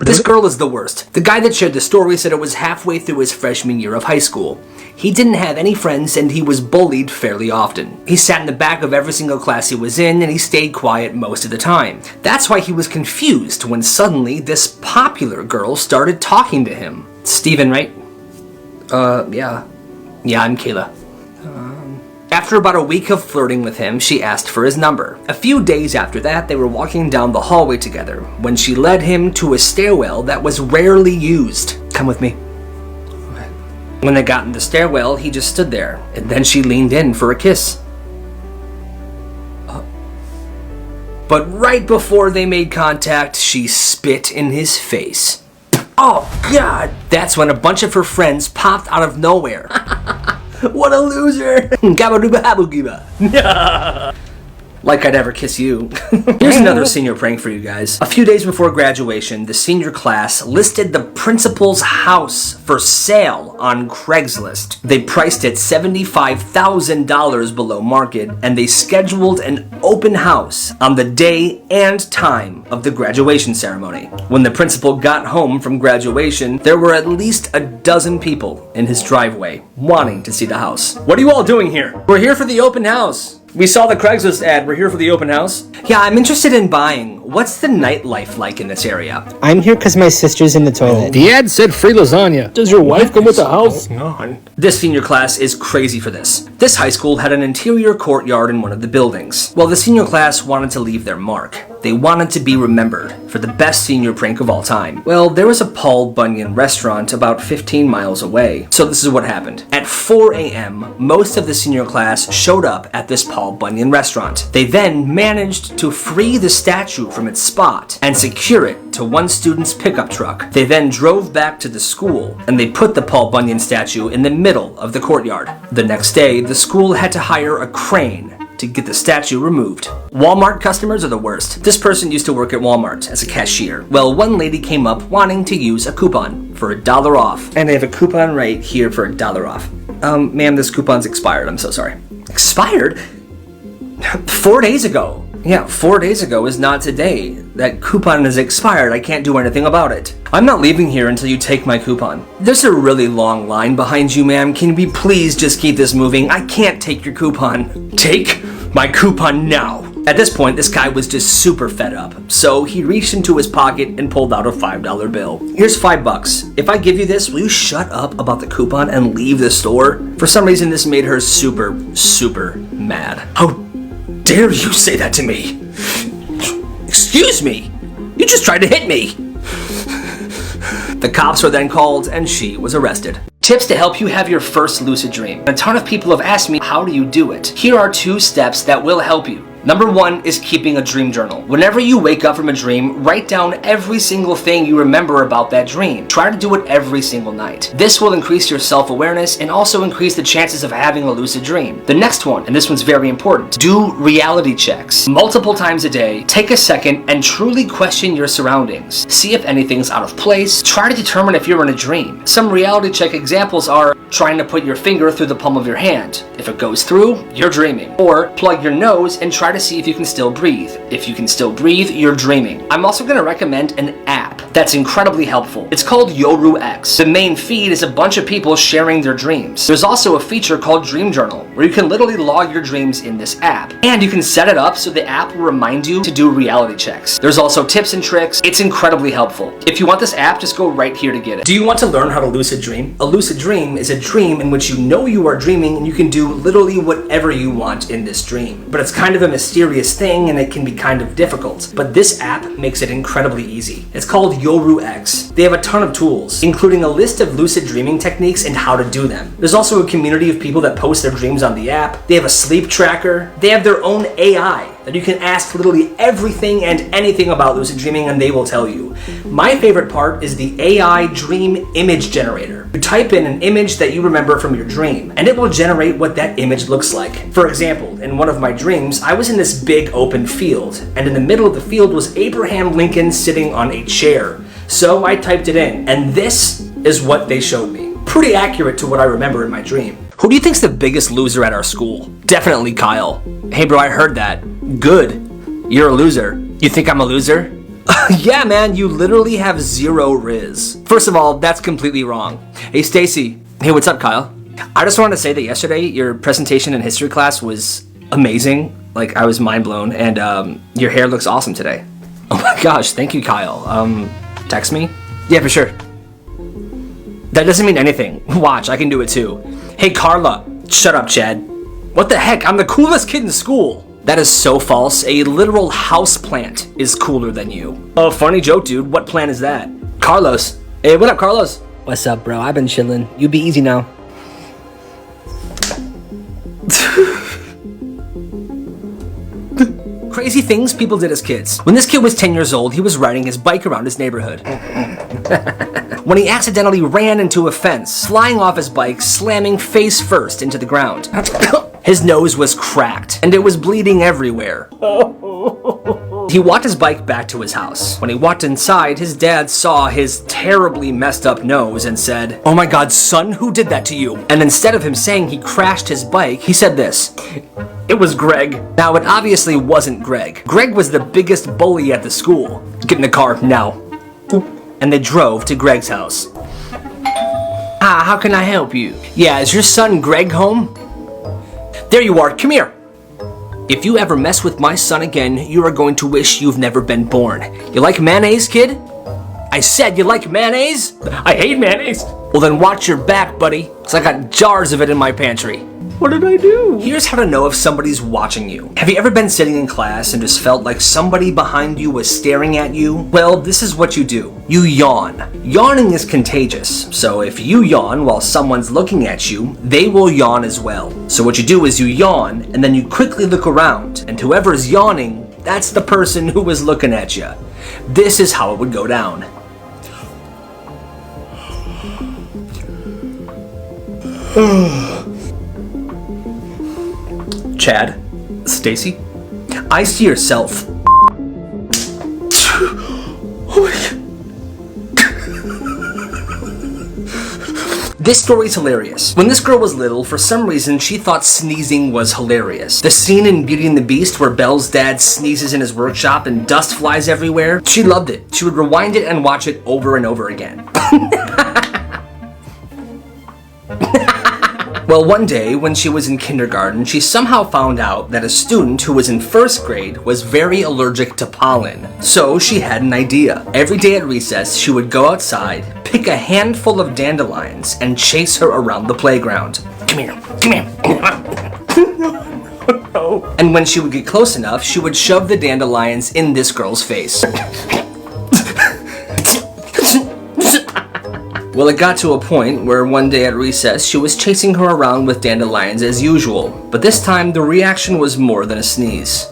This girl is the worst. The guy that shared the story said it was halfway through his freshman year of high school. He didn't have any friends and he was bullied fairly often. He sat in the back of every single class he was in and he stayed quiet most of the time. That's why he was confused when suddenly this popular girl started talking to him. Steven, right? Yeah. Yeah, I'm Kayla. After about a week of flirting with him, she asked for his number. A few days after that, they were walking down the hallway together when she led him to a stairwell that was rarely used. Come with me. Okay. When they got in the stairwell, he just stood there, and then she leaned in for a kiss. But right before they made contact, she spit in his face. Oh, God! That's when a bunch of her friends popped out of nowhere. What a loser! Like I'd ever kiss you. Here's another senior prank for you guys. A few days before graduation, the senior class listed the principal's house for sale on Craigslist. They priced it $75,000 below market, and they scheduled an open house on the day and time of the graduation ceremony. When the principal got home from graduation, there were at least a dozen people in his driveway wanting to see the house. What are you all doing here? We're here for the open house. We saw the Craigslist ad. We're here for the open house. Yeah, I'm interested in buying. What's the nightlife like in this area? I'm here because my sister's in the toilet. The ad said free lasagna. Does your wife come with the house? This senior class is crazy for this. This high school had an interior courtyard in one of the buildings. Well, the senior class wanted to leave their mark. They wanted to be remembered for the best senior prank of all time. Well, there was a Paul Bunyan restaurant about 15 miles away. So this is what happened. At 4 a.m., most of the senior class showed up at this Paul Bunyan restaurant. They then managed to free the statue from its spot and secure it to one student's pickup truck. They then drove back to the school and they put the Paul Bunyan statue in the middle of the courtyard. The next day, the school had to hire a crane to get the statue removed. Walmart customers are the worst. This person used to work at Walmart as a cashier. Well, one lady came up wanting to use a coupon for $1 off. And they have a coupon right here for $1 off. Ma'am, this coupon's expired. I'm so sorry. Expired? 4 days ago. Yeah, 4 days ago is not today. That coupon is expired. I can't do anything about it. I'm not leaving here until you take my coupon. There's a really long line behind you, ma'am. Can we please just keep this moving? I can't take your coupon. Take my coupon now. At this point, this guy was just super fed up. So he reached into his pocket and pulled out a $5 bill. Here's $5. If I give you this, will you shut up about the coupon and leave the store? For some reason, this made her super, super mad. How dare you say that to me? Excuse me. You just tried to hit me. The cops were then called and she was arrested. Tips to help you have your first lucid dream. A ton of people have asked me, how do you do it? Here are 2 steps that will help you. Number 1 is keeping a dream journal. Whenever you wake up from a dream, write down every single thing you remember about that dream. Try to do it every single night. This will increase your self-awareness and also increase the chances of having a lucid dream. The next one, and this one's very important, do reality checks. Multiple times a day, take a second and truly question your surroundings. See if anything's out of place. Try to determine if you're in a dream. Some reality check examples are trying to put your finger through the palm of your hand. If it goes through, you're dreaming. Or plug your nose and try to see if you can still breathe. If you can still breathe, you're dreaming. I'm also going to recommend an app that's incredibly helpful. It's called Yoru X. The main feed is a bunch of people sharing their dreams. There's also a feature called Dream Journal, where you can literally log your dreams in this app. And you can set it up so the app will remind you to do reality checks. There's also tips and tricks. It's incredibly helpful. If you want this app, just go right here to get it. Do you want to learn how to lucid dream? A lucid dream is a dream in which you know you are dreaming and you can do literally whatever you want in this dream. But it's kind of a mysterious thing and it can be kind of difficult. But this app makes it incredibly easy. It's called Yoru X. They have a ton of tools, including a list of lucid dreaming techniques and how to do them. There's also a community of people that post their dreams on the app. They have a sleep tracker. They have their own AI that you can ask literally everything and anything about lucid dreaming and they will tell you. My favorite part is the AI dream image generator. You type in an image that you remember from your dream and it will generate what that image looks like. For example, in one of my dreams, I was in this big open field and in the middle of the field was Abraham Lincoln sitting on a chair. So I typed it in and this is what they showed me. Pretty accurate to what I remember in my dream. Who do you think's the biggest loser at our school? Definitely Kyle. Hey bro, I heard that. Good. You're a loser. You think I'm a loser? Yeah, man, you literally have zero riz. First of all, that's completely wrong. Hey, Stacy. Hey, what's up, Kyle? I just wanted to say that yesterday, your presentation in history class was amazing. Like, I was mind blown, and your hair looks awesome today. Oh my gosh, thank you, Kyle. Text me? Yeah, for sure. That doesn't mean anything. Watch, I can do it too. Hey, Carla. Shut up, Chad. What the heck? I'm the coolest kid in school. That is so false. A literal houseplant is cooler than you. Oh, funny joke, dude. What plant is that? Carlos. Hey, what up, Carlos? What's up, bro? I've been chilling. You be easy now. Crazy things people did as kids. When this kid was 10 years old, he was riding his bike around his neighborhood. When he accidentally ran into a fence, flying off his bike, slamming face first into the ground. His nose was cracked, and it was bleeding everywhere. He walked his bike back to his house. When he walked inside, his dad saw his terribly messed up nose and said, "Oh my God, son, who did that to you?" And instead of him saying he crashed his bike, he said this: "It was Greg." Now, it obviously wasn't Greg. Greg was the biggest bully at the school. Get in the car, now. And they drove to Greg's house. How can I help you? Yeah, is your son Greg home? There you are, come here. If you ever mess with my son again, you are going to wish you've never been born. You like mayonnaise, kid? I said you like mayonnaise? I hate mayonnaise. Well then watch your back, buddy, because I got jars of it in my pantry. What did I do? Here's how to know if somebody's watching you. Have you ever been sitting in class and just felt like somebody behind you was staring at you? Well, this is what you do. You yawn. Yawning is contagious, so if you yawn while someone's looking at you, they will yawn as well. So what you do is you yawn, and then you quickly look around, and whoever's yawning, that's the person who was looking at you. This is how it would go down. Chad, Stacy, I see yourself. This story's hilarious. When this girl was little, for some reason, she thought sneezing was hilarious. The scene in Beauty and the Beast where Belle's dad sneezes in his workshop and dust flies everywhere, she loved it. She would rewind it and watch it over and over again. Well, one day, when she was in kindergarten, she somehow found out that a student who was in first grade was very allergic to pollen. So she had an idea. Every day at recess, she would go outside, pick a handful of dandelions, and chase her around the playground. Come here, come here. No. And when she would get close enough, she would shove the dandelions in this girl's face. Well, it got to a point where one day at recess, she was chasing her around with dandelions as usual, but this time the reaction was more than a sneeze.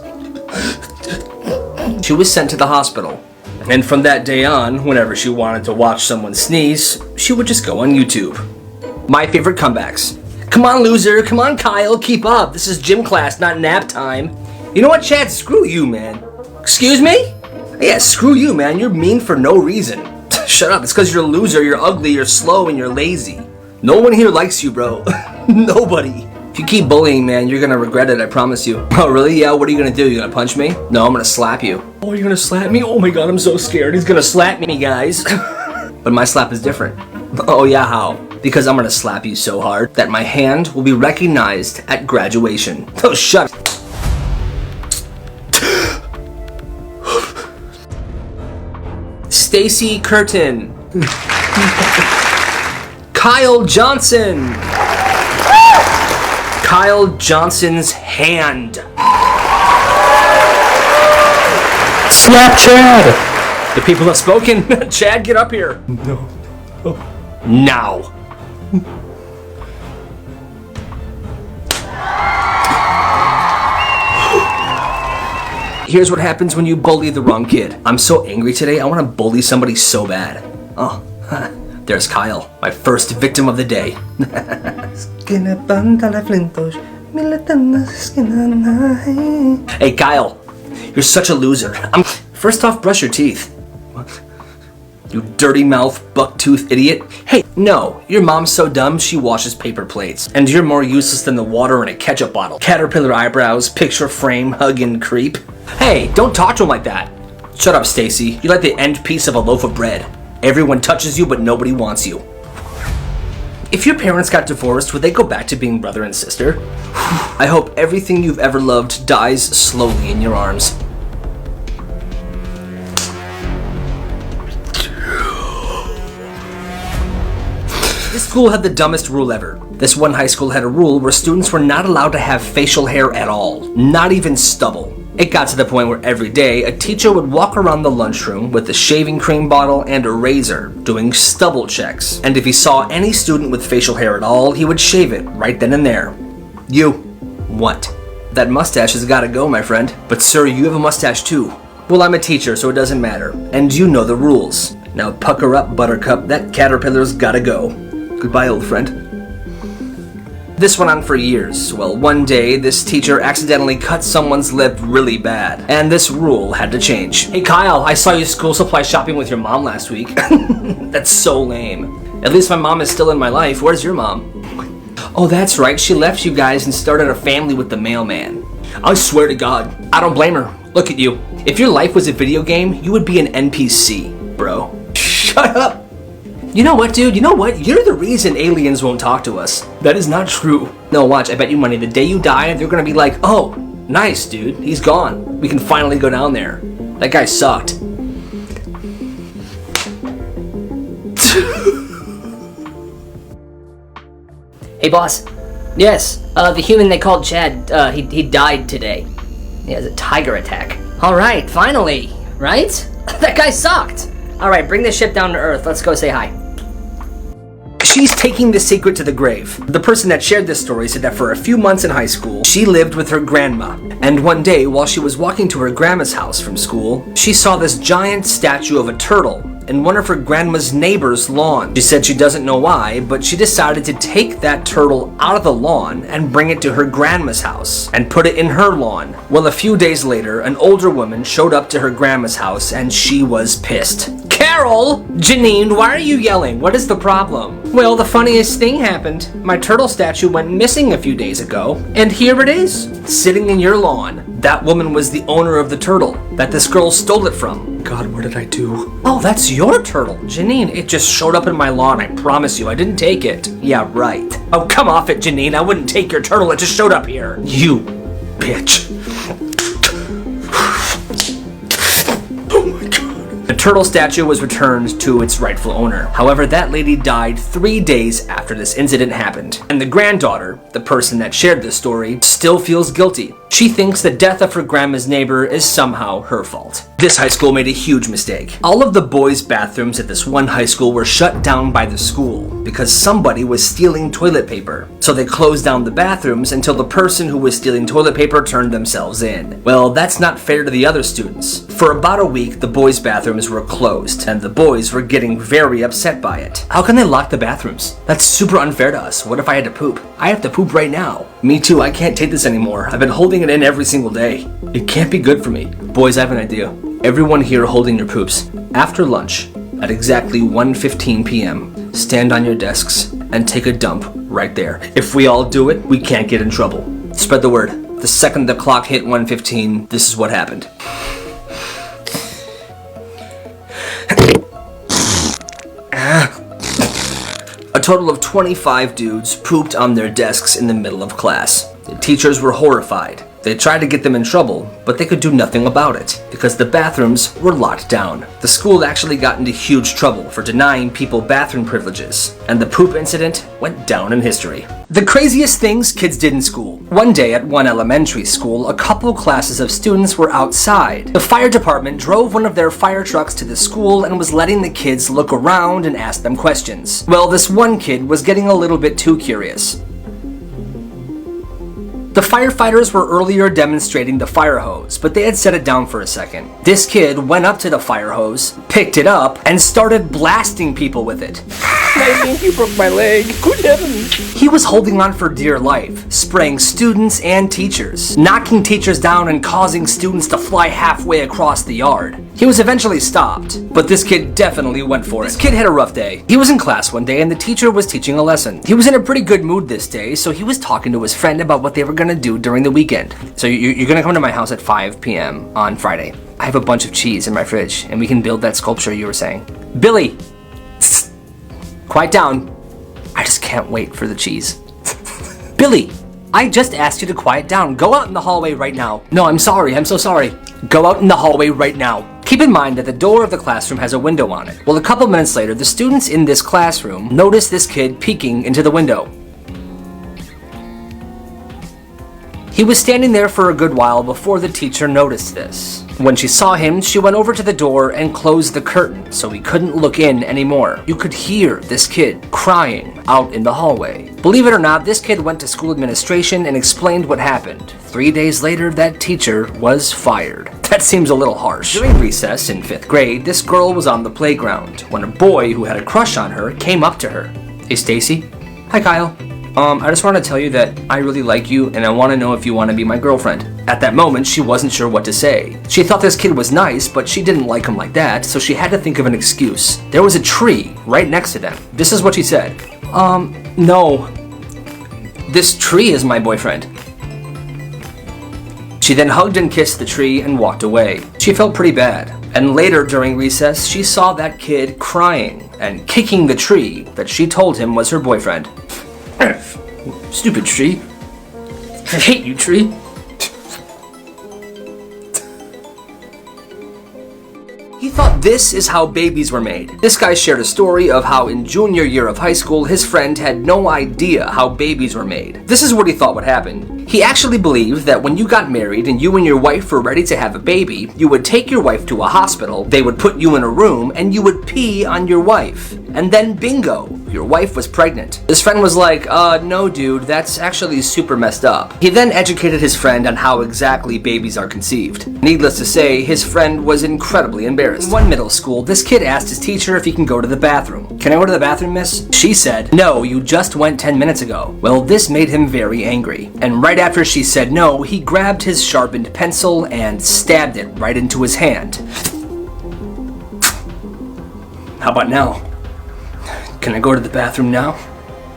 She was sent to the hospital, and from that day on, whenever she wanted to watch someone sneeze, she would just go on YouTube. My favorite comebacks. Come on, loser, come on, Kyle, keep up. This is gym class, not nap time. You know what, Chad? Screw you, man. Excuse me? Yeah, screw you, man. You're mean for no reason. Shut up, it's because you're a loser, you're ugly, you're slow, and you're lazy. No one here likes you, bro. Nobody. If you keep bullying, man, you're gonna regret it, I promise you. Oh, really? Yeah, what are you gonna do? You gonna punch me? No, I'm gonna slap you. Oh, you're gonna slap me? Oh my god, I'm so scared. He's gonna slap me, guys. But my slap is different. Oh yeah, how? Because I'm gonna slap you so hard that my hand will be recognized at graduation. Oh, shut up. Stacy Curtin. Kyle Johnson. Kyle Johnson's hand. Slap Chad! The people have spoken. Chad, get up here. No. Oh. Now. Here's what happens when you bully the wrong kid. I'm so angry today, I want to bully somebody so bad. Oh, there's Kyle, my first victim of the day. Hey Kyle, you're such a loser. First off, brush your teeth. You dirty mouth, buck-toothed idiot. Hey, no, your mom's so dumb she washes paper plates. And you're more useless than the water in a ketchup bottle. Caterpillar eyebrows, picture frame, hug and creep. Hey, don't talk to him like that. Shut up, Stacy. You're like the end piece of a loaf of bread. Everyone touches you, but nobody wants you. If your parents got divorced, would they go back to being brother and sister? I hope everything you've ever loved dies slowly in your arms. This school had the dumbest rule ever. This one high school had a rule where students were not allowed to have facial hair at all, not even stubble. It got to the point where every day a teacher would walk around the lunchroom with a shaving cream bottle and a razor, doing stubble checks. And if he saw any student with facial hair at all, he would shave it right then and there. You. What? That mustache has gotta go, my friend. But sir, you have a mustache too. Well, I'm a teacher, so it doesn't matter. And you know the rules. Now pucker up, Buttercup. That caterpillar's gotta go. Goodbye, old friend. This went on for years. Well, one day, this teacher accidentally cut someone's lip really bad, and this rule had to change. Hey Kyle, I saw you school supply shopping with your mom last week. That's so lame. At least my mom is still in my life. Where's your mom? Oh, that's right, she left you guys and started a family with the mailman. I swear to God, I don't blame her. Look at you. If your life was a video game, you would be an NPC, bro. Shut up. You know what, dude? You know what? You're the reason aliens won't talk to us. That is not true. No, watch. I bet you money the day you die, they're gonna be like, oh, nice, dude. He's gone. We can finally go down there. That guy sucked. Hey, boss. Yes. The human they called Chad, he died today. He has a tiger attack. Alright, finally. Right? That guy sucked. Alright, bring this ship down to Earth. Let's go say hi. She's taking the secret to the grave. The person that shared this story said that for a few months in high school, she lived with her grandma. And one day, while she was walking to her grandma's house from school, she saw this giant statue of a turtle in one of her grandma's neighbor's lawn. She said she doesn't know why, but she decided to take that turtle out of the lawn and bring it to her grandma's house and put it in her lawn. Well, a few days later, an older woman showed up to her grandma's house and she was pissed. Carol! Janine, why are you yelling? What is the problem? Well, the funniest thing happened. My turtle statue went missing a few days ago, and here it is, sitting in your lawn. That woman was the owner of the turtle that this girl stole it from. God, what did I do? Oh, that's your turtle. Janine, it just showed up in my lawn. I promise you, I didn't take it. Yeah, right. Oh, come off it, Janine. I wouldn't take your turtle. It just showed up here. You bitch. The turtle statue was returned to its rightful owner. However, that lady died 3 days after this incident happened. And the granddaughter, the person that shared this story, still feels guilty. She thinks the death of her grandma's neighbor is somehow her fault. This high school made a huge mistake. All of the boys' bathrooms at this one high school were shut down by the school because somebody was stealing toilet paper. So they closed down the bathrooms until the person who was stealing toilet paper turned themselves in. Well, that's not fair to the other students. For about a week, the boys' bathrooms were closed, and the boys were getting very upset by it. How can they lock the bathrooms? That's super unfair to us. What if I had to poop? I have to poop right now. Me too, I can't take this anymore. I've been holding it in every single day. It can't be good for me. Boys, I have an idea. Everyone here holding your poops. After lunch, at exactly 1:15 p.m., stand on your desks and take a dump right there. If we all do it, we can't get in trouble. Spread the word. The second the clock hit 1:15, this is what happened. A total of 25 dudes pooped on their desks in the middle of class. The teachers were horrified. They tried to get them in trouble, but they could do nothing about it because the bathrooms were locked down. The school actually got into huge trouble for denying people bathroom privileges, and the poop incident went down in history. The craziest things kids did in school. One day at one elementary school, a couple classes of students were outside. The fire department drove one of their fire trucks to the school and was letting the kids look around and ask them questions. Well, this one kid was getting a little bit too curious. The firefighters were earlier demonstrating the fire hose, but they had set it down for a second. This kid went up to the fire hose, picked it up, and started blasting people with it. I think you broke my leg. Good heavens. He was holding on for dear life, spraying students and teachers, knocking teachers down and causing students to fly halfway across the yard. He was eventually stopped, but this kid definitely went for it. This kid had a rough day. He was in class one day and the teacher was teaching a lesson. He was in a pretty good mood this day, so he was talking to his friend about what they were gonna do during the weekend. So you're gonna come to my house at 5 p.m. on Friday. I have a bunch of cheese in my fridge and we can build that sculpture you were saying. Billy! Quiet down. I just can't wait for the cheese. Billy! I just asked you to quiet down. Go out in the hallway right now. No, I'm sorry. I'm so sorry. Go out in the hallway right now. Keep in mind that the door of the classroom has a window on it. Well, a couple minutes later, the students in this classroom noticed this kid peeking into the window. He was standing there for a good while before the teacher noticed this. When she saw him, she went over to the door and closed the curtain so he couldn't look in anymore. You could hear this kid crying out in the hallway. Believe it or not, this kid went to school administration and explained what happened. 3 days later, that teacher was fired. That seems a little harsh. During recess in 5th grade, this girl was on the playground when a boy who had a crush on her came up to her. Hey, Stacy. Hi, Kyle. I just want to tell you that I really like you and I want to know if you want to be my girlfriend. At that moment, she wasn't sure what to say. She thought this kid was nice, but she didn't like him like that, so she had to think of an excuse. There was a tree right next to them. This is what she said. No. This tree is my boyfriend. She then hugged and kissed the tree and walked away. She felt pretty bad. And later during recess, she saw that kid crying and kicking the tree that she told him was her boyfriend. Stupid tree. I hate you, tree. He thought this is how babies were made. This guy shared a story of how in junior year of high school, his friend had no idea how babies were made. This is what he thought would happen. He actually believed that when you got married and you and your wife were ready to have a baby, you would take your wife to a hospital, they would put you in a room, and you would pee on your wife. And then bingo, your wife was pregnant. His friend was like, no dude, that's actually super messed up. He then educated his friend on how exactly babies are conceived. Needless to say, his friend was incredibly embarrassed. In one middle school, this kid asked his teacher if he can go to the bathroom. Can I go to the bathroom, miss? She said, no, you just went 10 minutes ago. Well, this made him very angry. And right after she said no, he grabbed his sharpened pencil and stabbed it right into his hand. How about now? Can I go to the bathroom now?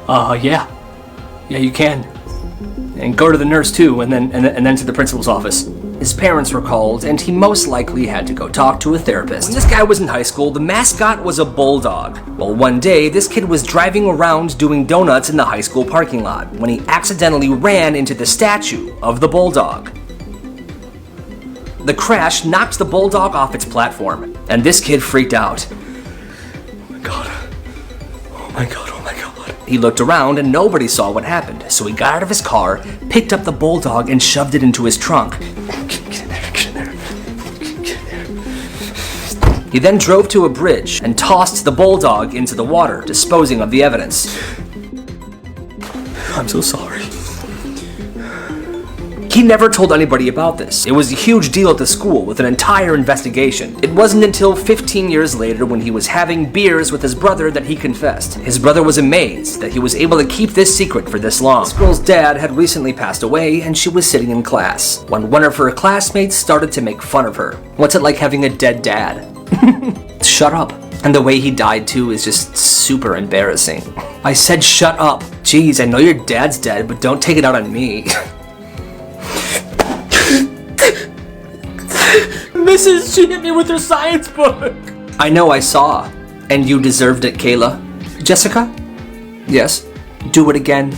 Yeah. Yeah, you can. And go to the nurse too, and then to the principal's office. His parents were called, and he most likely had to go talk to a therapist. When this guy was in high school, the mascot was a bulldog. Well, one day, this kid was driving around doing donuts in the high school parking lot when he accidentally ran into the statue of the bulldog. The crash knocked the bulldog off its platform, and this kid freaked out. Oh my god. Oh my god, oh my god. He looked around and nobody saw what happened, so he got out of his car, picked up the bulldog, and shoved it into his trunk. Get in there, get in there, get in there. He then drove to a bridge and tossed the bulldog into the water, disposing of the evidence. I'm so sorry. He never told anybody about this. It was a huge deal at the school with an entire investigation. It wasn't until 15 years later when he was having beers with his brother that he confessed. His brother was amazed that he was able to keep this secret for this long. This girl's dad had recently passed away and she was sitting in class when one of her classmates started to make fun of her. What's it like having a dead dad? Shut up. And the way he died too is just super embarrassing. I said shut up. Jeez, I know your dad's dead, but don't take it out on me. Mrs. She hit me with her science book. I know, I saw. And you deserved it, Kayla. Jessica? Yes. Do it again.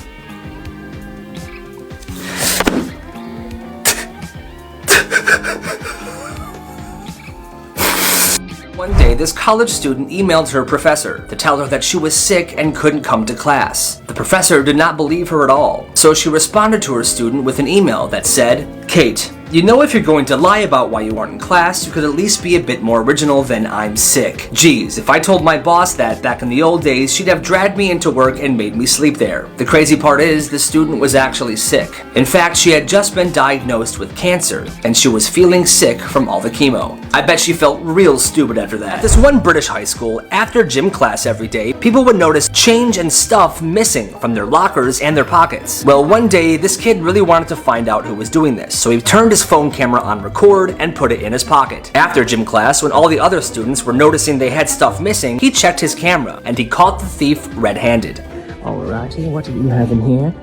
One day, this college student emailed her professor to tell her that she was sick and couldn't come to class. The professor did not believe her at all, so she responded to her student with an email that said, Kate, you know if you're going to lie about why you aren't in class, you could at least be a bit more original than I'm sick. Geez, if I told my boss that back in the old days, she'd have dragged me into work and made me sleep there. The crazy part is, the student was actually sick. In fact, she had just been diagnosed with cancer, and she was feeling sick from all the chemo. I bet she felt real stupid after that. At this one British high school, after gym class every day, people would notice change and stuff missing from their lockers and their pockets. Well, one day, this kid really wanted to find out who was doing this, so he turned his his phone camera on record and put it in his pocket. After gym class, when all the other students were noticing they had stuff missing, he checked his camera and he caught the thief red-handed. Alrighty, what do you have in here?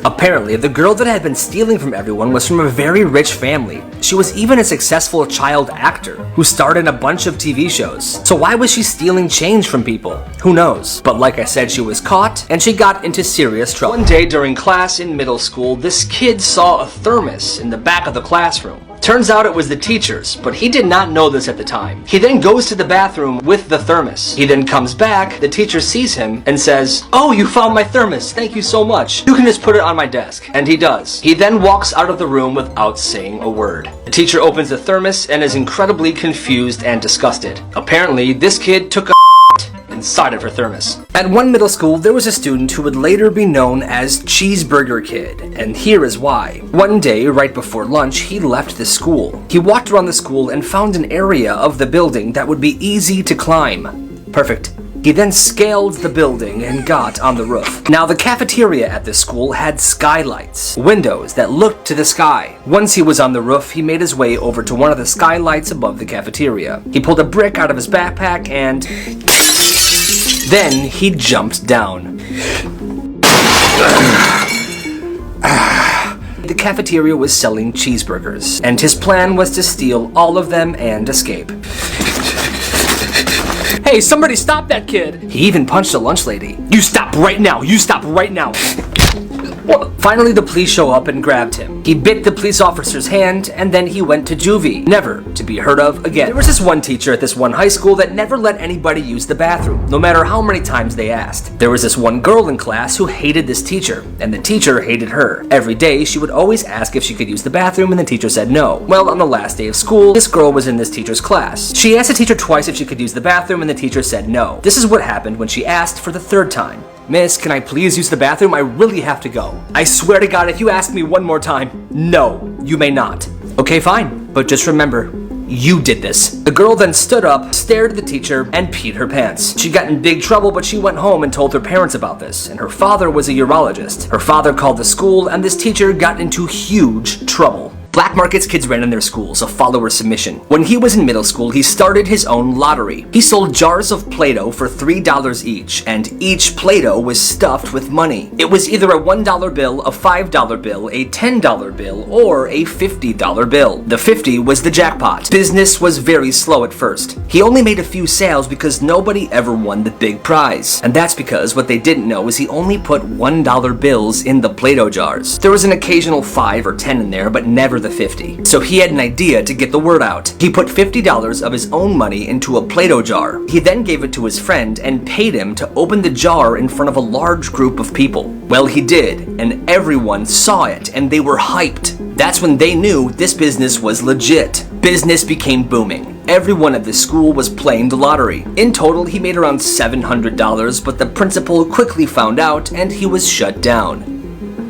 Apparently, the girl that had been stealing from everyone was from a very rich family. She was even a successful child actor who starred in a bunch of TV shows. So why was she stealing change from people? Who knows? But like I said, she was caught and she got into serious trouble. One day during class in middle school, this kid saw a thermos in the back of the classroom. Turns out it was the teacher's, but he did not know this at the time. He then goes to the bathroom with the thermos. He then comes back, the teacher sees him and says, "Oh, you found my thermos, thank you so much. You can just put it on my desk." And he does. He then walks out of the room without saying a word. The teacher opens the thermos and is incredibly confused and disgusted. Apparently, this kid took a inside of her thermos. At one middle school, there was a student who would later be known as Cheeseburger Kid, and here is why. One day, right before lunch, he left the school. He walked around the school and found an area of the building that would be easy to climb. Perfect. He then scaled the building and got on the roof. Now, the cafeteria at this school had skylights, windows that looked to the sky. Once he was on the roof, he made his way over to one of the skylights above the cafeteria. He pulled a brick out of his backpack and then he jumped down. The cafeteria was selling cheeseburgers, and his plan was to steal all of them and escape. Hey, somebody stop that kid! He even punched a lunch lady. "You stop right now! You stop right now!" Finally, the police show up and grabbed him. He bit the police officer's hand, and then he went to juvie, never to be heard of again. There was this one teacher at this one high school that never let anybody use the bathroom, no matter how many times they asked. There was this one girl in class who hated this teacher, and the teacher hated her. Every day, she would always ask if she could use the bathroom, and the teacher said no. Well, on the last day of school, this girl was in this teacher's class. She asked the teacher twice if she could use the bathroom, and the teacher said no. This is what happened when she asked for the third time. "Miss, can I please use the bathroom? I really have to go. I swear to God, if you ask me one more time, no, you may not." "Okay, fine, but just remember, you did this." The girl then stood up, stared at the teacher, and peed her pants. She got in big trouble, but she went home and told her parents about this, and her father was a urologist. Her father called the school, and this teacher got into huge trouble. Black markets kids ran in their schools, a follower submission. When he was in middle school, he started his own lottery. He sold jars of Play-Doh for $3 each, and each Play-Doh was stuffed with money. It was either a $1 bill, a $5 bill, a $10 bill, or a $50 bill. The 50 was the jackpot. Business was very slow at first. He only made a few sales because nobody ever won the big prize. And that's because what they didn't know is he only put $1 bills in the Play-Doh jars. There was an occasional 5 or 10 in there, but never the 50. So he had an idea to get the word out. He put $50 of his own money into a Play-Doh jar. He then gave it to his friend and paid him to open the jar in front of a large group of people. Well, he did, and everyone saw it, and they were hyped. That's when they knew this business was legit. Business became booming. Everyone at the school was playing the lottery. In total, he made around $700, but the principal quickly found out, and he was shut down.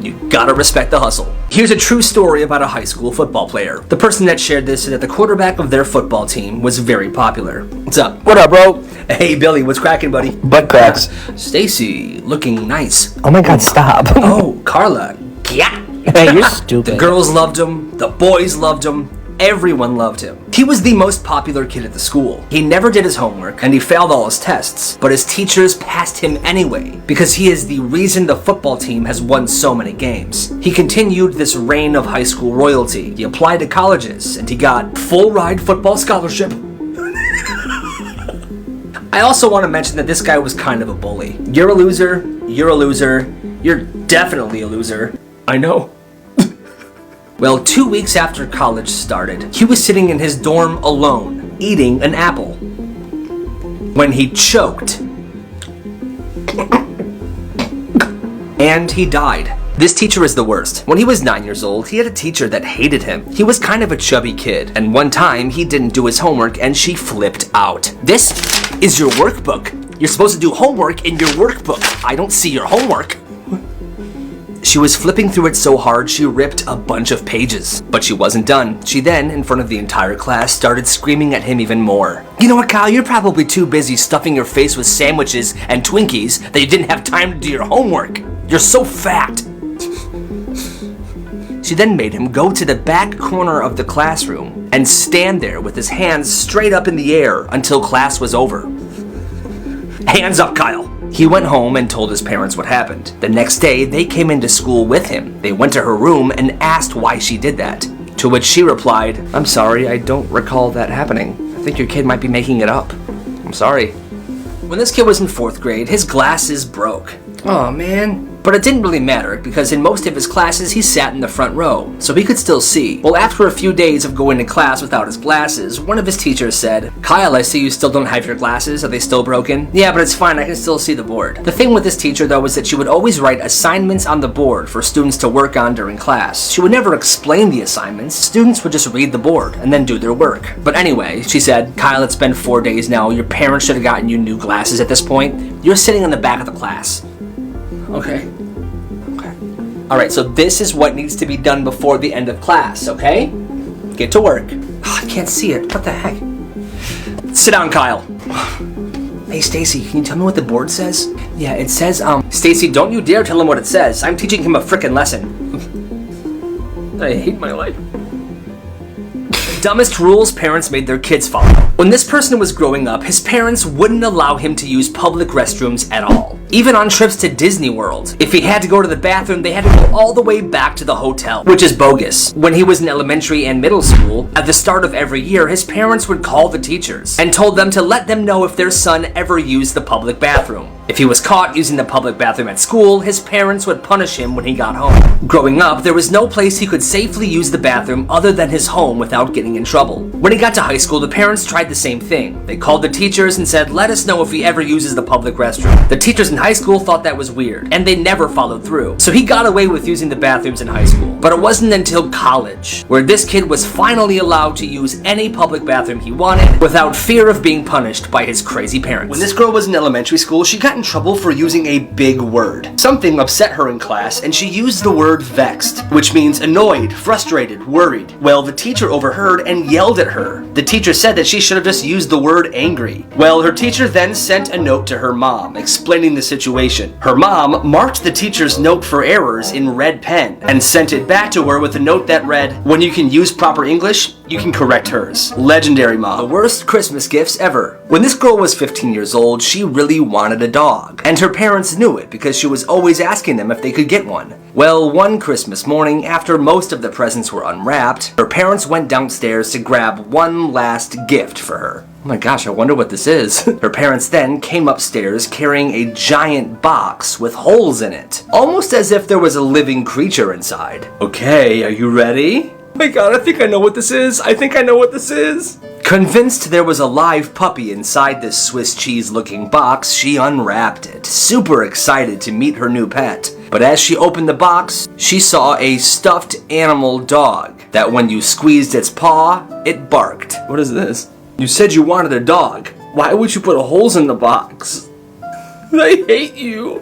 You gotta respect the hustle. Here's a true story about a high school football player. The person that shared this said that the quarterback of their football team was very popular. What's up? What up, bro? Hey, Billy, what's cracking, buddy? Butt cracks. Stacy, looking nice. Oh my god, stop. Oh, Carla. Yeah. Hey, you're stupid. The girls loved him. The boys loved him. Everyone loved him. He was the most popular kid at the school. He never did his homework, and he failed all his tests, but his teachers passed him anyway, because he is the reason the football team has won so many games. He continued this reign of high school royalty. He applied to colleges, and he got full ride football scholarship. I also want to mention that this guy was kind of a bully. You're a loser, you're a loser, you're definitely a loser. I know. Well, 2 weeks after college started, he was sitting in his dorm alone, eating an apple, when he choked. And he died. This teacher is the worst. When he was 9 years old, he had a teacher that hated him. He was kind of a chubby kid, and one time he didn't do his homework and she flipped out. "This is your workbook. You're supposed to do homework in your workbook. I don't see your homework." She was flipping through it so hard she ripped a bunch of pages. But she wasn't done. She then, in front of the entire class, started screaming at him even more. "You know what, Kyle? You're probably too busy stuffing your face with sandwiches and Twinkies that you didn't have time to do your homework. You're so fat." She then made him go to the back corner of the classroom and stand there with his hands straight up in the air until class was over. Hands up, Kyle! He went home and told his parents what happened. The next day, they came into school with him. They went to her room and asked why she did that. To which she replied, "I'm sorry, I don't recall that happening. I think your kid might be making it up. I'm sorry." When this kid was in 4th grade, his glasses broke. Oh man. But it didn't really matter because in most of his classes he sat in the front row, so he could still see. Well, after a few days of going to class without his glasses, one of his teachers said, "Kyle, I see you still don't have your glasses. Are they still broken?" "Yeah, but it's fine. I can still see the board." The thing with this teacher though was that she would always write assignments on the board for students to work on during class. She would never explain the assignments. Students would just read the board and then do their work. But anyway, she said, "Kyle, it's been 4 days now. Your parents should have gotten you new glasses at this point. You're sitting in the back of the class." Okay. Alright, so this is what needs to be done before the end of class, okay? Get to work. Oh, I can't see it. What the heck? Sit down, Kyle. Hey, Stacy, can you tell me what the board says? Yeah, it says, Stacy, don't you dare tell him what it says. I'm teaching him a frickin' lesson. I hate my life. Dumbest rules parents made their kids follow. When this person was growing up, his parents wouldn't allow him to use public restrooms at all. Even on trips to Disney World. If he had to go to the bathroom, they had to go all the way back to the hotel, which is bogus. When he was in elementary and middle school, at the start of every year, his parents would call the teachers and told them to let them know if their son ever used the public bathroom. If he was caught using the public bathroom at school, his parents would punish him when he got home. Growing up, there was no place he could safely use the bathroom other than his home without getting in trouble. When he got to high school, the parents tried the same thing. They called the teachers and said, "Let us know if he ever uses the public restroom." The teachers in high school thought that was weird, and they never followed through. So he got away with using the bathrooms in high school. But it wasn't until college, where this kid was finally allowed to use any public bathroom he wanted without fear of being punished by his crazy parents. When this girl was in elementary school, she got in trouble for using a big word. Something upset her in class, and she used the word vexed, which means annoyed, frustrated, worried. Well, the teacher overheard and yelled at her. The teacher said that she should have just used the word angry. Well, her teacher then sent a note to her mom explaining the situation. Her mom marked the teacher's note for errors in red pen and sent it back to her with a note that read, "When you can use proper English, you can correct hers." Legendary mom. The worst Christmas gifts ever. When this girl was 15 years old, she really wanted a dog. And her parents knew it because she was always asking them if they could get one. Well, one Christmas morning, after most of the presents were unwrapped, her parents went downstairs to grab one last gift for her. Oh my gosh, I wonder what this is. Her parents then came upstairs carrying a giant box with holes in it, almost as if there was a living creature inside. Okay, are you ready? Oh my god, I think I know what this is. Convinced there was a live puppy inside this Swiss cheese looking box, she unwrapped it, super excited to meet her new pet. But as she opened the box, she saw a stuffed animal dog that when you squeezed its paw, it barked. What is this? You said you wanted a dog. Why would you put holes in the box? I hate you.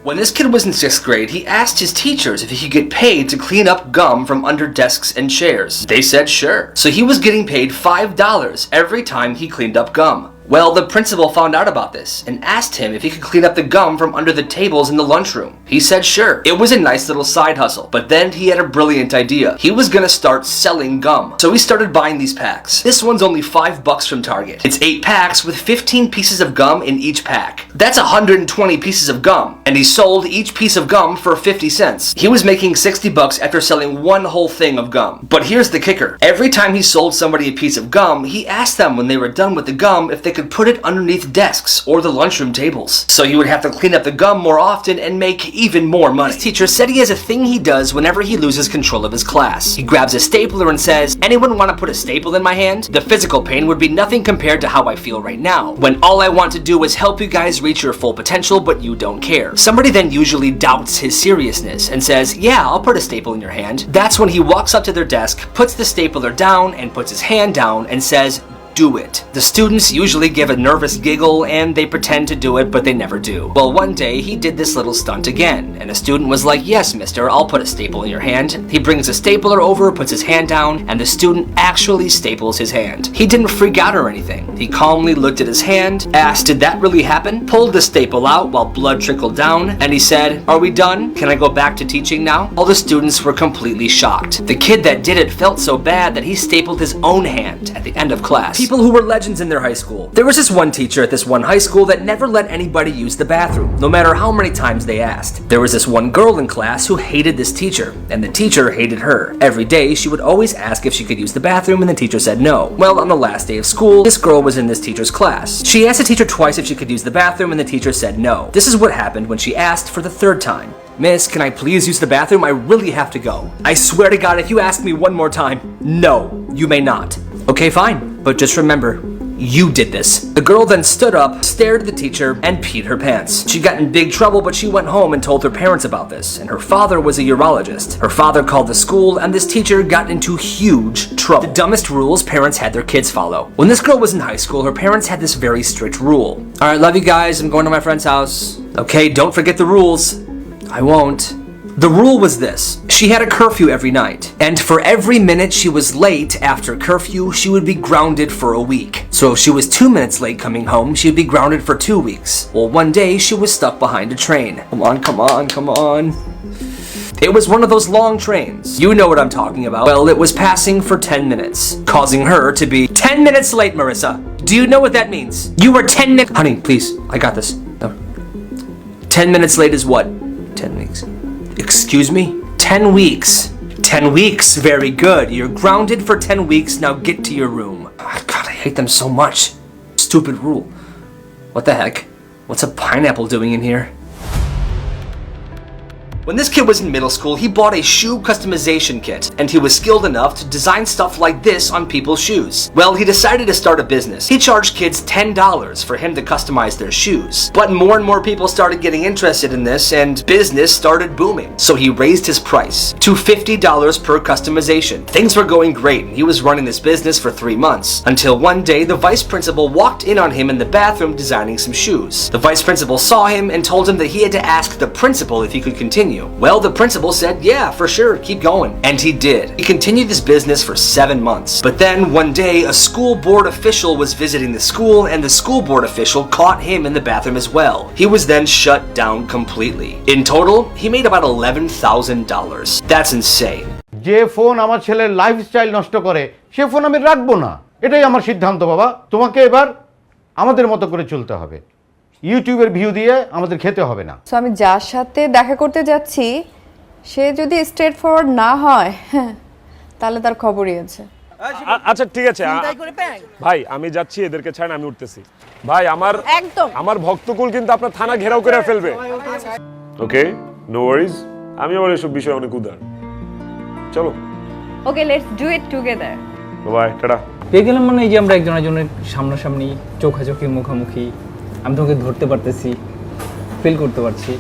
When this kid was in 6th grade, he asked his teachers if he could get paid to clean up gum from under desks and chairs. They said sure. So he was getting paid $5 every time he cleaned up gum. Well, the principal found out about this and asked him if he could clean up the gum from under the tables in the lunchroom. He said sure. It was a nice little side hustle, but then he had a brilliant idea. He was gonna start selling gum. So he started buying these packs. This one's only $5 from Target. It's 8 packs with 15 pieces of gum in each pack. That's 120 pieces of gum, and he sold each piece of gum for 50 cents. He was making $60 after selling one whole thing of gum. But here's the kicker. Every time he sold somebody a piece of gum, he asked them when they were done with the gum if they could put it underneath desks or the lunchroom tables. So he would have to clean up the gum more often and make even more money. His teacher said he has a thing he does whenever he loses control of his class. He grabs a stapler and says, "Anyone want to put a staple in my hand? The physical pain would be nothing compared to how I feel right now, when all I want to do is help you guys reach your full potential, but you don't care." Somebody then usually doubts his seriousness and says, "Yeah, I'll put a staple in your hand." That's when he walks up to their desk, puts the stapler down, and puts his hand down and says, do it. The students usually give a nervous giggle and they pretend to do it, but they never do. Well, one day he did this little stunt again, and a student was like, "Yes, mister, I'll put a staple in your hand." He brings a stapler over, puts his hand down, and the student actually staples his hand. He didn't freak out or anything. He calmly looked at his hand, asked, "Did that really happen?" Pulled the staple out while blood trickled down, and he said, "Are we done? Can I go back to teaching now?" All the students were completely shocked. The kid that did it felt so bad that he stapled his own hand at the end of class. People who were legends in their high school. There was this one teacher at this one high school that never let anybody use the bathroom, no matter how many times they asked. There was this one girl in class who hated this teacher, and the teacher hated her. Every day, she would always ask if she could use the bathroom, and the teacher said no. Well, on the last day of school, this girl was in this teacher's class. She asked the teacher twice if she could use the bathroom, and the teacher said no. This is what happened when she asked for the third time. "Miss, can I please use the bathroom? I really have to go." "I swear to God, if you ask me one more time, no, you may not." "Okay, fine, but just remember, you did this." The girl then stood up, stared at the teacher, and peed her pants. She got in big trouble, but she went home and told her parents about this, and her father was a urologist. Her father called the school, and this teacher got into huge trouble. The dumbest rules parents had their kids follow. When this girl was in high school, her parents had this very strict rule. "All right, love you guys, I'm going to my friend's house." "Okay, don't forget the rules." "I won't." The rule was this: she had a curfew every night, and for every minute she was late after curfew, she would be grounded for a week. So if she was 2 minutes late coming home, she would be grounded for 2 weeks. Well, one day she was stuck behind a train. Come on, come on, come on. It was one of those long trains. You know what I'm talking about. Well, it was passing for 10 minutes, causing her to be 10 minutes late, Marissa. Do you know what that means? You were 10 minutes. Honey, please, I got this. No. 10 minutes late is what? 10 weeks. Excuse me? 10 weeks. 10 weeks, very good. You're grounded for 10 weeks, now get to your room. Oh, God, I hate them so much. Stupid rule. What the heck? What's a pineapple doing in here? When this kid was in middle school, he bought a shoe customization kit, and he was skilled enough to design stuff like this on people's shoes. Well, he decided to start a business. He charged kids $10 for him to customize their shoes. But more and more people started getting interested in this, and business started booming. So he raised his price to $50 per customization. Things were going great, and he was running this business for 3 months, until one day the vice principal walked in on him in the bathroom designing some shoes. The vice principal saw him and told him that he had to ask the principal if he could continue. Well, the principal said, "Yeah, for sure, keep going." And he did. He continued this business for 7 months. But then one day, a school board official was visiting the school, and the school board official caught him in the bathroom as well. He was then shut down completely. In total, he made about $11,000. That's insane. যে phone আমার ছেলের lifestyle নষ্ট করে সে phone আমি রাখবো না, এটাই আমার সিদ্ধান্ত। বাবা, তোমাকে এবার আমাদের মতো করে চলতে হবে। ইউটিউবের ভিউ দিয়ে আমাদের খেতে হবে না। সো আমি যার সাথে দেখা করতে যাচ্ছি সে যদি স্ট্রেট ফরওয়ার্ড না হয় তাহলে তার খবরই আছে। আচ্ছা ঠিক আছে ভাই, আমি যাচ্ছি, এদেরকে ছাড়েন, আমি উঠতেছি। ভাই আমার ভক্তকুল কিন্তু আপনার থানা ঘেরাও করে ফেলবে। ওকে, নো ওয়ারিজ, আমি আবার এসব বিষয়ে অনেক উদার। চলো, okay, let's do it together. Bye, tata. পেয়ে গেলাম মানে এই যে আমরা একজন একজনের সামনাসামনি চোখাচোখি মুখোমুখি, আমি তোমাকে ধরতে পারতেছি, ফিল করতে পারছি।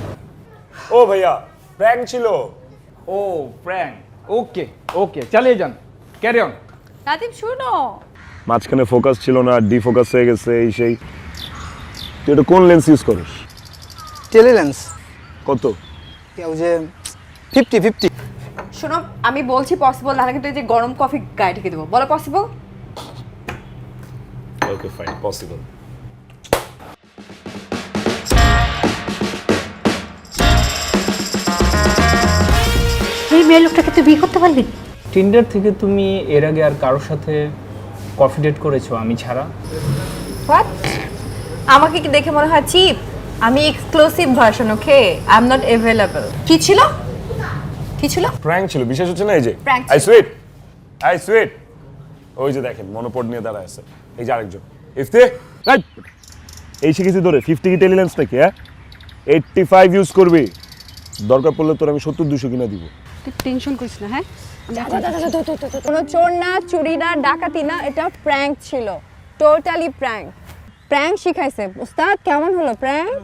ও ভাইয়া, প্র্যাঙ্ক ছিল। ও প্র্যাঙ্ক, ওকে ওকে, চালিয়ে যান, ক্যারি অন। রাতিব শুনো, মাঝখানে ফোকাস ছিল না, ডিফোকাস হয়ে গেছে, এই সেই। তুই এটা কোন লেন্স ইউজ করিস? Tele lens. কত? কেউ যে 50-50। শোনো, আমি বলছি পসিবল না, কিন্তু এই যে গরম কফি গায়ে ঢেকে দেবো, বলো পসিবল? Okay fine, possible. এই মেয়ে লোকটাকে তুই বিয়ে করতে পারবি? টিন্ডার থেকে তুমি এর আগে আর কারোর সাথে কফি ডেট করেছো আমি ছাড়া? হোয়াট? আমাকে কি দেখে মনে হয় চিপ? আমি exclusive version, okay? I am not available. কি ছিল? কি ছিল? প্র্যাঙ্ক ছিল, বিশেষ হচ্ছে না এই যে Prank I sweet, I sweet. ওই যে দেখেন মনোপড নিয়ে দাঁড়ায় আছে, এই যে আরেকজন ইফতে, রাইট? এই শিখেছি তোরে 50 কি টেলিলেন্স নাকি? হ্যাঁ, 85 ইউজ করবি, দরকার পড়লে তোর আমি 70-200 কিনা দিব। তুই টেনশন করিস না, হ্যাঁ? কোনো চোর না, চুরি না, ডাকাতি না, এটা প্র্যাঙ্ক ছিল, টোটালি প্র্যাঙ্ক। প্র্যাঙ্ক শিখাইছে উস্তাদ। কেমন হলো প্র্যাঙ্ক?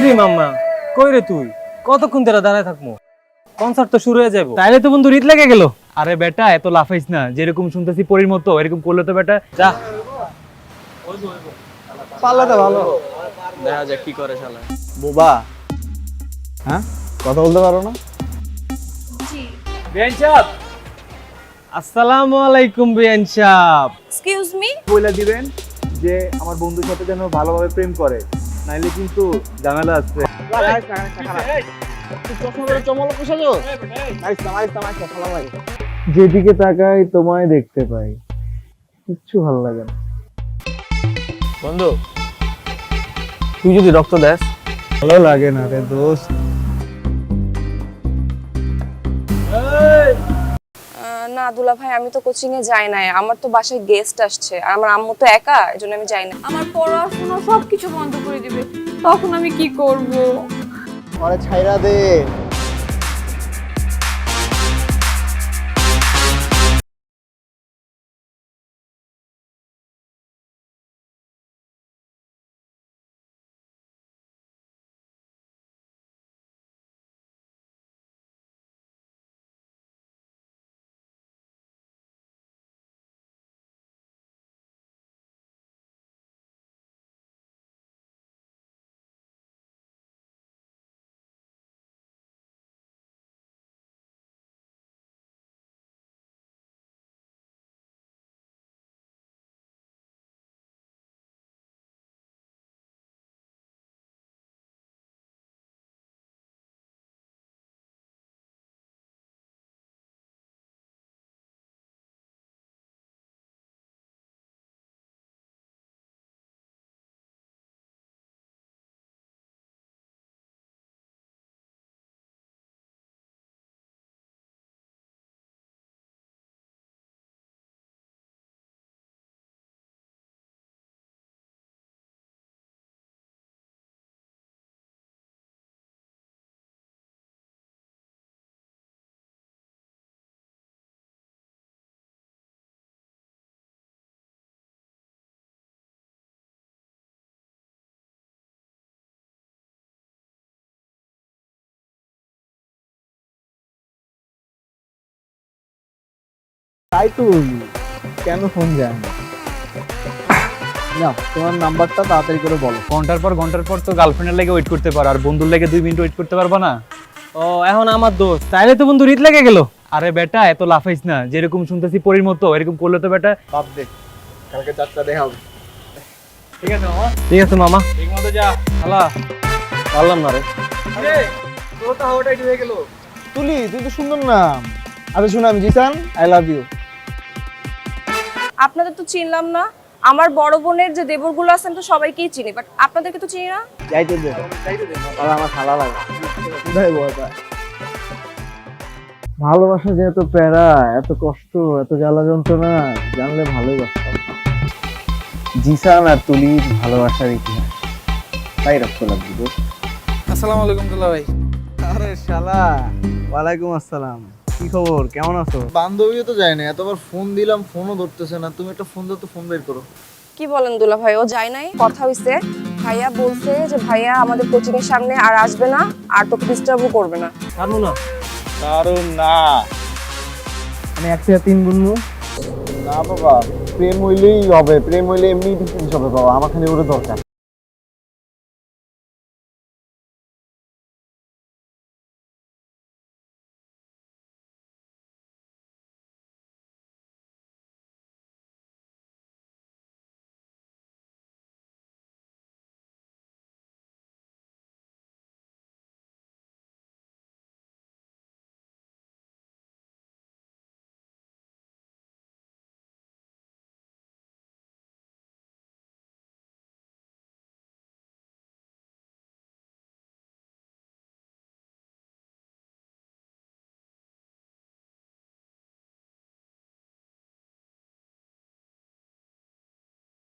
রে মাম্মা, কই রে তুই? কতক্ষণ ধরে দাঁড়ায় থাকবো? কনসার্ট তো শুরু হয়ে যাবো। তাইলে তো বন্ধু রীত লেগে গেল। আরে বেটা এত লাফাইস না, যেরকম শুনতেছি পরীর মতো এরকম করলে তো বেটা যা। পারলে তো ভালো। দেখা যাক কি করে শালা। বোবা, হ্যাঁ কথা বলতে পারো না? বিয়ান সাহেব, আসসালামু আলাইকুম বিয়ান সাহেব। এক্সকিউজ মি, বলে দিবেন যে আমার বন্ধুর সাথে যেন ভালোভাবে প্রেম করে, নাইলে কিন্তু ঝামেলা আছে। যেদিকে তাকাই তোমায় দেখতে পাই, কিচ্ছু ভালো লাগে না। বন্ধু তুই যদি রক্ত দেস ভালো লাগে না রে দোস্ত। না দুলা ভাই, আমি তো কোচিং এ যাই নাই, আমার তো বাসায় গেস্ট আসছে আর আমার আম্মু তো একা, এজন্য আমি যাই না। আমার পড়াশোনা সবকিছু বন্ধ করে দিবে, তখন আমি কি করব? আরে ছাইরা দে। তাই তো কেন ফোন যায় না? না তোমার নাম্বারটা তাড়াতাড়ি করে বলো। ঘন্টার পর তো গার্লফ্রেন্ডের লাগে ওয়েট করতে পারো, আর বন্ধুর লাগে 2 মিনিট ওয়েট করতে পারবা না? ও এখন আমার দোস্ত, তাইলে তো বন্ধু রীত লেগে গেল। আরে বেটা এত লাফাইস না, যেরকম শুনতেছি পরীর মতো এরকম করলে তো বেটা বাপ দে, কালকে 4টা দেখা হবে। ঠিক আছে মামা। ঠিক আছে মামা, ঠিক মতো যা। শালা পারলাম না রে। আরে তোরটা হাওয়াটা হয়ে গেল। তুলি তুই তো সুন্দর নাম। আরে শুন, আমি জিসান, আই লাভ ইউ। আপনাদের তো চিনলাম না, আমার বড় বোনের যে দেবরগুলো আছেন তো সবাইকেই চিনি, বাট আপনাদেরকে তো চিনি না। যাইতে দে, আর আমার খালা লাগে। কোথায় বলবা? ভালোবাসা যে এত প্যারা, এত কষ্ট, এত জ্বালা যন্ত্রণা, জানলে ভালোই বাসতাম। জিসান আর তুলির ভালোবাসার ইতিহাস, তাই রক্ত লাগবে দোস্ত। আসসালামু আলাইকুম দুলা ভাই। আরে শালা, ওয়ালাইকুম আসসালাম। কি খবর, কেমন আছো? বান্ধবীও তো যায় না, এতবার ফোন দিলাম ফোনও ধরতেছে না। তুমি একটা ফোন দাও তো, ফোন বের করো। কি বলেন দুলা ভাই, ও যায় নাই? কথা হইছে, ভাইয়া বলছে যে ভাইয়া আমাদের কোচিং এর সামনে আর আসবে না, আর তোকে ডিস্টার্বও করবে না। জানো না কারণ না আমি 1 থেকে 3 গুনবো না বাবা। প্রেম হইলেই হবে, প্রেম হইলে এমনি ডিস্টেন্স হবে বাবা, আমার খালি ওরে দরকার।